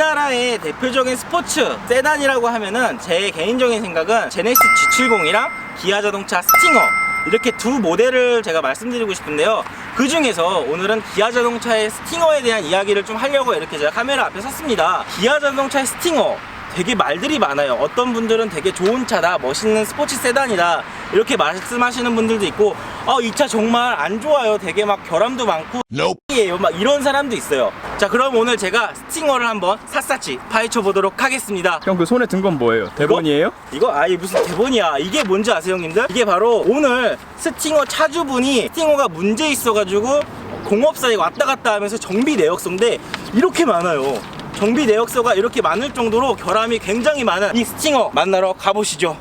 우리나라의 대표적인 스포츠 세단이라고 하면은 제 개인적인 생각은 제네시스 G70이랑 기아 자동차 스팅어, 이렇게 두 모델을 제가 말씀드리고 싶은데요. 그 중에서 오늘은 기아 자동차의 스팅어에 대한 이야기를 좀 하려고 이렇게 제가 카메라 앞에 섰습니다. 기아 자동차의 스팅어, 되게 말들이 많아요. 어떤 분들은 되게 좋은 차다, 멋있는 스포츠 세단이다, 이렇게 말씀하시는 분들도 있고, 이 차 정말 안 좋아요, 되게 막 결함도 많고 Nope. 막 이런 사람도 있어요. 자, 그럼 오늘 제가 스팅어를 한번 샅샅이 파헤쳐 보도록 하겠습니다. 형, 그 손에 든 건 뭐예요? 대본이에요? 이거 아예 무슨 대본이야. 이게 뭔지 아세요, 형님들? 이게 바로 오늘 스팅어 차주분이 스팅어가 문제 있어가지고 공업사에 왔다 갔다 하면서 정비 내역서인데 이렇게 많아요. 정비 내역서가 이렇게 많을 정도로 결함이 굉장히 많은 이 스팅어 만나러 가보시죠.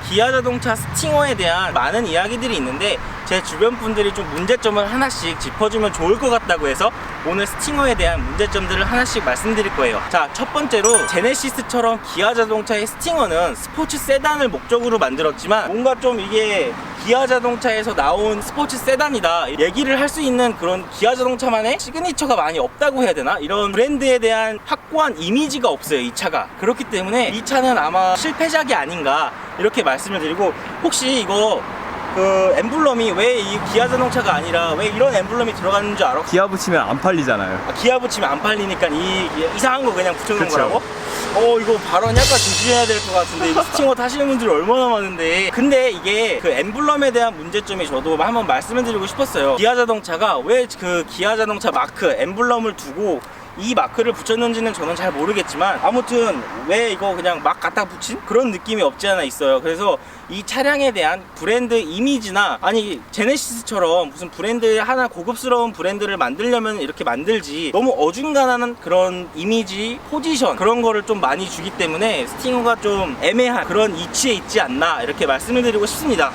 기아 자동차 스팅어에 대한 많은 이야기들이 있는데 제 주변 분들이 좀 문제점을 하나씩 짚어주면 좋을 것 같다고 해서 오늘 스팅어에 대한 문제점들을 하나씩 말씀드릴 거예요. 자, 첫 번째로 제네시스처럼 기아 자동차의 스팅어는 스포츠 세단을 목적으로 만들었지만 뭔가 좀 이게 기아 자동차에서 나온 스포츠 세단이다 얘기를 할 수 있는 그런 기아 자동차만의 시그니처가 많이 없다고 해야 되나? 이런 브랜드에 대한 확고한 이미지가 없어요, 이 차가. 그렇기 때문에 이 차는 아마 실패작이 아닌가 이렇게 말씀을 드리고, 혹시 이거 그 엠블럼이 왜 이 기아 자동차가 아니라 왜 이런 엠블럼이 들어가는 줄 알아? 기아 붙이면 안 팔리잖아요. 기아 붙이면 안 팔리니까 이상한 거 그냥 붙여놓은 그쵸. 거라고? 이거 발언 약간 조심해야 될 것 같은데, 이 스팅어 타시는 분들이 얼마나 많은데. 근데 이게 그 엠블럼에 대한 문제점이 저도 한번 말씀을 드리고 싶었어요. 기아 자동차가 왜 그 기아 자동차 마크 엠블럼을 두고 이 마크를 붙였는지는 저는 잘 모르겠지만, 아무튼 왜 이거 그냥 막 갖다 붙인 그런 느낌이 없지 않아 있어요. 그래서 이 차량에 대한 브랜드 이미지나, 아니 제네시스처럼 무슨 브랜드 하나 고급스러운 브랜드를 만들려면 이렇게 만들지, 너무 어중간한 그런 이미지, 포지션 그런 거를 좀 많이 주기 때문에 스팅어가 좀 애매한 그런 이치에 있지 않나 이렇게 말씀을 드리고 싶습니다.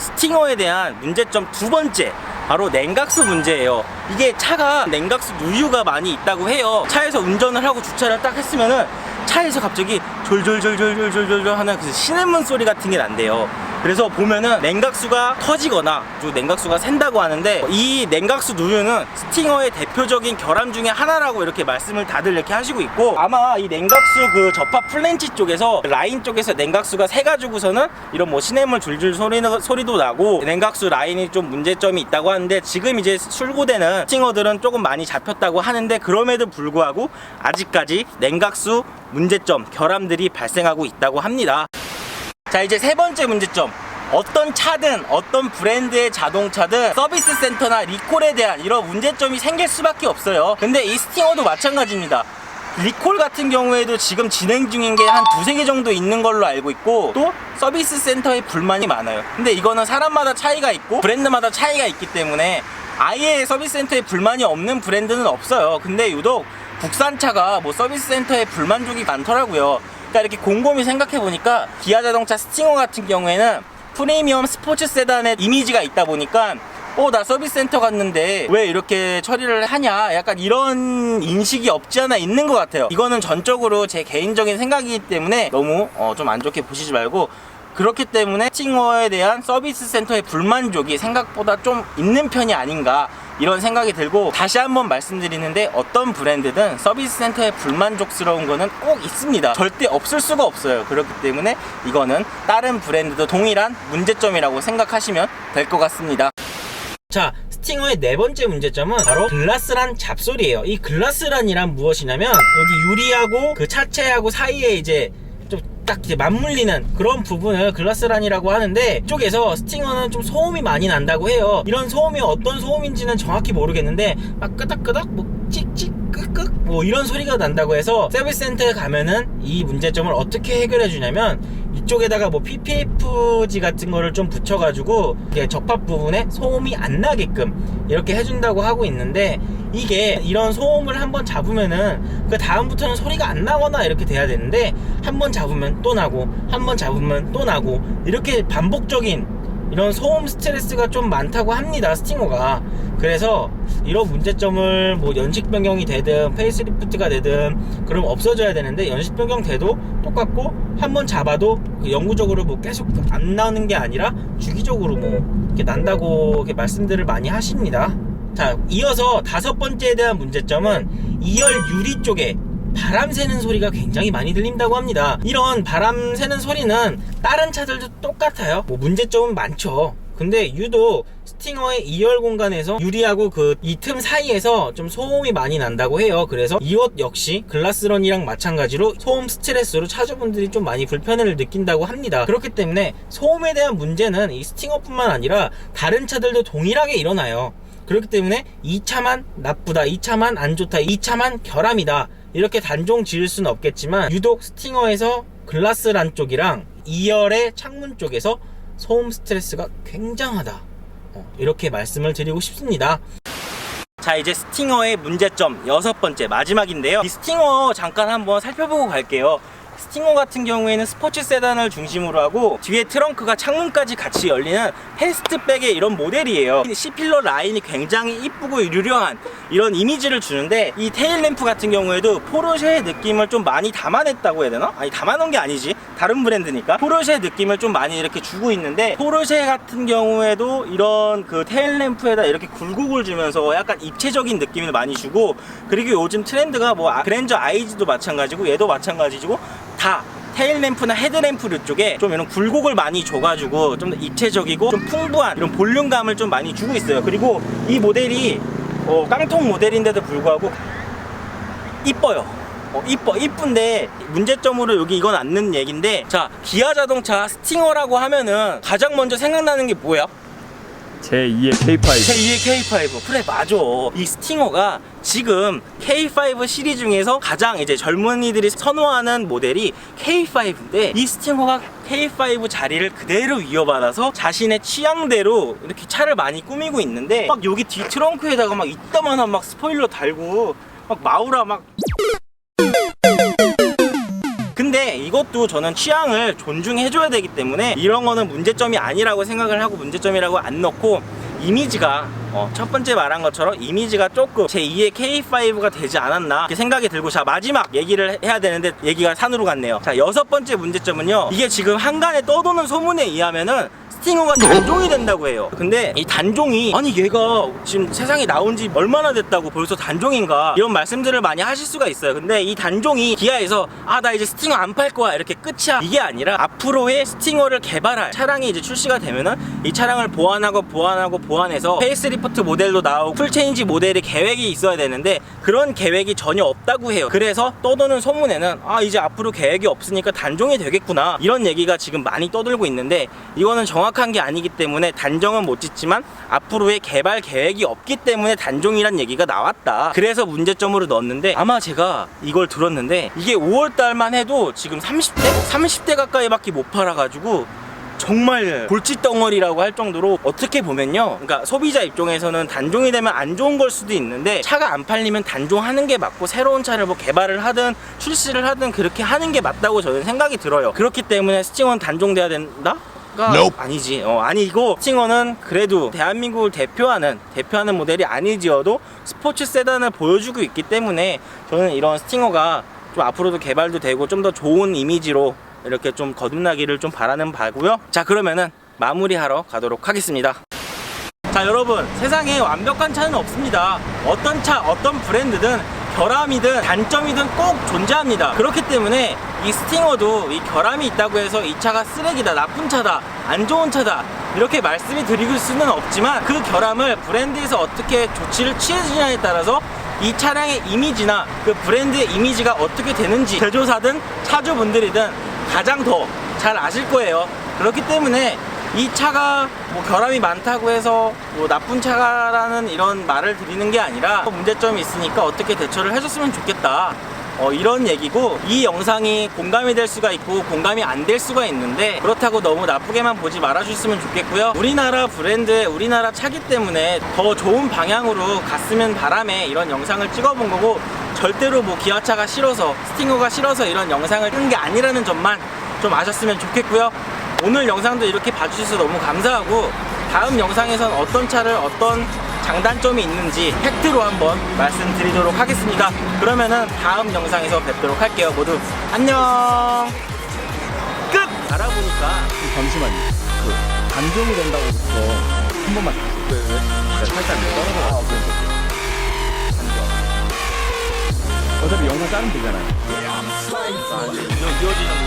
스팅어에 대한 문제점 두 번째, 바로 냉각수 문제예요. 이게 차가 냉각수 누유가 많이 있다고 해요. 차에서 운전을 하고 주차를 딱 했으면은 차에서 갑자기 졸졸졸졸졸졸졸 하는 그 시냇문 소리 같은 게 난대요. 그래서 보면은 냉각수가 터지거나 또 냉각수가 샌다고 하는데, 이 냉각수 누유는 스팅어의 대표적인 결함 중에 하나라고 이렇게 말씀을 다들 이렇게 하시고 있고, 아마 이 냉각수 그 접합 플랜치 쪽에서 라인 쪽에서 냉각수가 새가지고서는 이런 뭐 시냇물 줄줄 소리도 나고 냉각수 라인이 좀 문제점이 있다고 하는데, 지금 이제 출고되는 스팅어들은 조금 많이 잡혔다고 하는데, 그럼에도 불구하고 아직까지 냉각수 문제점, 결함들이 발생하고 있다고 합니다. 자, 이제 세 번째 문제점. 어떤 차든 어떤 브랜드의 자동차든 서비스 센터나 리콜에 대한 이런 문제점이 생길 수밖에 없어요. 근데 이 스팅어도 마찬가지입니다. 리콜 같은 경우에도 지금 진행 중인 게 한 두세 개 정도 있는 걸로 알고 있고, 또 서비스 센터에 불만이 많아요. 근데 이거는 사람마다 차이가 있고 브랜드마다 차이가 있기 때문에 아예 서비스 센터에 불만이 없는 브랜드는 없어요. 근데 유독 국산차가 뭐 서비스 센터에 불만족이 많더라고요. 그러니까 이렇게 곰곰이 생각해 보니까 기아 자동차 스팅어 같은 경우에는 프리미엄 스포츠 세단의 이미지가 있다 보니까 나 서비스 센터 갔는데 왜 이렇게 처리를 하냐, 약간 이런 인식이 없지 않아 있는 것 같아요. 이거는 전적으로 제 개인적인 생각이기 때문에 너무 좀 안 좋게 보시지 말고, 그렇기 때문에 스팅어에 대한 서비스 센터의 불만족이 생각보다 좀 있는 편이 아닌가 이런 생각이 들고, 다시 한번 말씀드리는데 어떤 브랜드든 서비스 센터에 불만족스러운 거는 꼭 있습니다. 절대 없을 수가 없어요. 그렇기 때문에 이거는 다른 브랜드도 동일한 문제점이라고 생각하시면 될 것 같습니다. 자, 스팅어의 네 번째 문제점은 바로 글라스란 잡소리예요. 이 글라스란이란 무엇이냐면, 여기 유리하고 그 차체하고 사이에 이제 좀 딱 이제 맞물리는 그런 부분을 글라스란이라고 하는데, 이쪽에서 스팅어는 좀 소음이 많이 난다고 해요. 이런 소음이 어떤 소음인지는 정확히 모르겠는데 막 끄덕끄덕 뭐 찍찍 끄끄 뭐 이런 소리가 난다고 해서, 서비스 센터에 가면은 이 문제점을 어떻게 해결해 주냐면, 이쪽에다가 뭐 PPFG 같은 거를 좀 붙여가지고 접합 부분에 소음이 안 나게끔 이렇게 해준다고 하고 있는데, 이게 이런 소음을 한번 잡으면은 그 다음부터는 소리가 안 나거나 이렇게 돼야 되는데, 한번 잡으면 또 나고 한번 잡으면 또 나고 이렇게 반복적인 이런 소음 스트레스가 좀 많다고 합니다, 스팅어가. 그래서 이런 문제점을 뭐 연식 변경이 되든 페이스리프트가 되든 그럼 없어져야 되는데, 연식 변경 돼도 똑같고 한번 잡아도 영구적으로 뭐 계속 안 나는 게 아니라 주기적으로 뭐 이렇게 난다고 이렇게 말씀들을 많이 하십니다. 자, 이어서 다섯 번째에 대한 문제점은 2열 유리 쪽에 바람 새는 소리가 굉장히 많이 들린다고 합니다. 이런 바람 새는 소리는 다른 차들도 똑같아요. 뭐 문제점은 많죠. 근데 유독 스팅어의 2열 공간에서 유리하고 그 이 틈 사이에서 좀 소음이 많이 난다고 해요. 그래서 이 옷 역시 글라스런이랑 마찬가지로 소음 스트레스로 차주분들이 좀 많이 불편을 느낀다고 합니다. 그렇기 때문에 소음에 대한 문제는 이 스팅어뿐만 아니라 다른 차들도 동일하게 일어나요. 그렇기 때문에 이 차만 나쁘다, 이 차만 안 좋다, 이 차만 결함이다 이렇게 단정 지을 수는 없겠지만 유독 스팅어에서 글라스란 쪽이랑 2열의 창문 쪽에서 소음 스트레스가 굉장하다, 이렇게 말씀을 드리고 싶습니다. 자, 이제 스팅어의 문제점 6번째 마지막인데요. 이 스팅어 잠깐 한번 살펴보고 갈게요. 스팅어 같은 경우에는 스포츠 세단을 중심으로 하고 뒤에 트렁크가 창문까지 같이 열리는 패스트백의 이런 모델이에요. C필러 라인이 굉장히 이쁘고 유려한 이런 이미지를 주는데, 이 테일램프 같은 경우에도 포르쉐의 느낌을 좀 많이 담아냈다고 해야 되나? 아니, 담아놓은 게 아니지, 다른 브랜드니까. 포르쉐 느낌을 좀 많이 이렇게 주고 있는데, 포르쉐 같은 경우에도 이런 그 테일램프에다 이렇게 굴곡을 주면서 약간 입체적인 느낌을 많이 주고, 그리고 요즘 트렌드가 뭐 그랜저 IG도 마찬가지고 얘도 마찬가지고 다 테일램프나 헤드램프 쪽에 좀 이런 굴곡을 많이 줘가지고 좀 더 입체적이고 좀 풍부한 이런 볼륨감을 좀 많이 주고 있어요. 그리고 이 모델이 깡통 모델인데도 불구하고 이뻐요. 이쁜데 문제점으로 여기 이건 않는 얘긴데, 자, 기아 자동차 스팅어라고 하면은 가장 먼저 생각나는 게 뭐야? 제2의 K5. 제2의 K5. 그래, 맞아. 이 스팅어가 지금 K5 시리즈 중에서 가장 이제 젊은이들이 선호하는 모델이 K5인데, 이 스팅어가 K5 자리를 그대로 이어받아서 자신의 취향대로 이렇게 차를 많이 꾸미고 있는데, 막 여기 뒤 트렁크에다가 막 이따만한 막 스포일러 달고 막 마우라 막. 근데 이것도 저는 취향을 존중해줘야 되기 때문에 이런 거는 문제점이 아니라고 생각을 하고 문제점이라고 안 넣고, 이미지가 첫 번째 말한 것처럼 이미지가 조금 제2의 K5가 되지 않았나 이렇게 생각이 들고, 자, 마지막 얘기를 해야 되는데 얘기가 산으로 갔네요. 자, 6번째 문제점은요, 이게 지금 한간에 떠도는 소문에 의하면은 스팅어가 단종이 된다고 해요. 근데 이 단종이, 아니 얘가 지금 세상에 나온 지 얼마나 됐다고 벌써 단종인가, 이런 말씀들을 많이 하실 수가 있어요. 근데 이 단종이 기아에서 나 이제 스팅어 안 팔 거야 이렇게 끝이야, 이게 아니라 앞으로의 스팅어를 개발할 차량이 이제 출시가 되면은 이 차량을 보완해서 페이스리프트 모델도 나오고 풀체인지 모델의 계획이 있어야 되는데, 그런 계획이 전혀 없다고 해요. 그래서 떠도는 소문에는 이제 앞으로 계획이 없으니까 단종이 되겠구나, 이런 얘기가 지금 많이 떠들고 있는데, 이거는 정확한 게 아니기 때문에 단정은 못 짓지만 앞으로의 개발 계획이 없기 때문에 단종이란 얘기가 나왔다. 그래서 문제점으로 넣었는데, 아마 제가 이걸 들었는데 이게 5월달만 해도 지금 30대 가까이밖에 못 팔아가지고 정말 골칫덩어리라고 할 정도로, 어떻게 보면요, 그러니까 소비자 입장에서는 단종이 되면 안 좋은 걸 수도 있는데, 차가 안 팔리면 단종하는 게 맞고 새로운 차를 뭐 개발을 하든 출시를 하든 그렇게 하는 게 맞다고 저는 생각이 들어요. 그렇기 때문에 스팅어는 단종돼야 된다? Nope. 아니지. 아니고 스팅어는 그래도 대한민국을 대표하는 모델이 아니지어도 스포츠 세단을 보여주고 있기 때문에 저는 이런 스팅어가 좀 앞으로도 개발도 되고 좀 더 좋은 이미지로 이렇게 좀 거듭나기를 좀 바라는 바고요. 자, 그러면은 마무리하러 가도록 하겠습니다. 자, 여러분, 세상에 완벽한 차는 없습니다. 어떤 차, 어떤 브랜드든 결함이든 단점이든 꼭 존재합니다. 그렇기 때문에 이 스팅어도 이 결함이 있다고 해서 이 차가 쓰레기다, 나쁜 차다, 안 좋은 차다 이렇게 말씀이 드릴 수는 없지만, 그 결함을 브랜드에서 어떻게 조치를 취해주냐에 따라서 이 차량의 이미지나 그 브랜드의 이미지가 어떻게 되는지 제조사든 차주분들이든 가장 더 잘 아실 거예요. 그렇기 때문에 이 차가 뭐 결함이 많다고 해서 뭐 나쁜 차라는 이런 말을 드리는 게 아니라 문제점이 있으니까 어떻게 대처를 해줬으면 좋겠다, 이런 얘기고, 이 영상이 공감이 될 수가 있고 공감이 안 될 수가 있는데, 그렇다고 너무 나쁘게만 보지 말아주셨으면 좋겠고요. 우리나라 브랜드의 우리나라 차기 때문에 더 좋은 방향으로 갔으면 바람에 이런 영상을 찍어본 거고, 절대로 뭐 기아차가 싫어서 스팅어가 싫어서 이런 영상을 찍은 게 아니라는 점만 좀 아셨으면 좋겠고요. 오늘 영상도 이렇게 봐주셔서 너무 감사하고, 다음 영상에선 어떤 차를 어떤 장단점이 있는지 팩트로 한번 말씀드리도록 하겠습니다. 그러면은 다음 영상에서 뵙도록 할게요. 모두 안녕. 끝! 알아보니까 잠시만요. 그 단종이 된다고 해서 한 번만 다시. 네, 살짝 떨어져. 어차피 영상 자르면 되잖아요. 이어지는